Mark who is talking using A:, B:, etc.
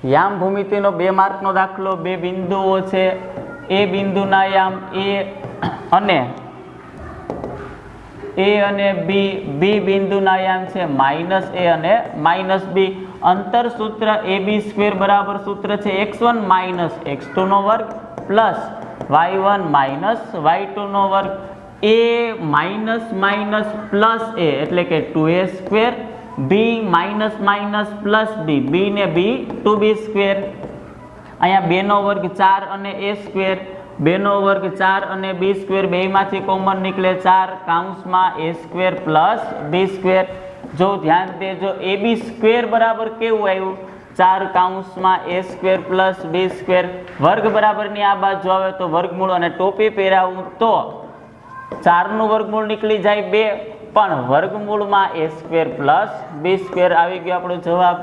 A: યામ ભૂમિતિનો 2 માર્કનો દાખલો, 2 બિંદુઓ છે, એ બિંદુના યામ એ અને બી, બી બિંદુના યામ છે -a અને -b. અંતર સૂત્ર ab² બરાબર સૂત્ર છે x1 - x2 નો વર્ગ પ્લસ y1 - y2 નો વર્ગ. a માઇનસ પ્લસ a એટલે કે 2a², b minus plus b, b ને b 2b². અહીંયા 2 નો વર્ગ 4 અને a², 2 નો વર્ગ 4 અને b², બેયમાંથી કોમન નીકળે 4 કૌંસમાં a² પ્લસ b². જો ધ્યાન દેજો ab² બરાબર કેવું આવ્યું? 4 કૌંસમાં a² પ્લસ b². વર્ગ બરાબરની આ બાજુ આવે તો વર્ગમૂળ અને ટોપી પહેરાવું તો 4 નું વર્ગમૂળ નીકળી જાય 2, પણ વર્ગમૂળમાં a² પ્લસ b² આવી ગયો આપણો જવાબ.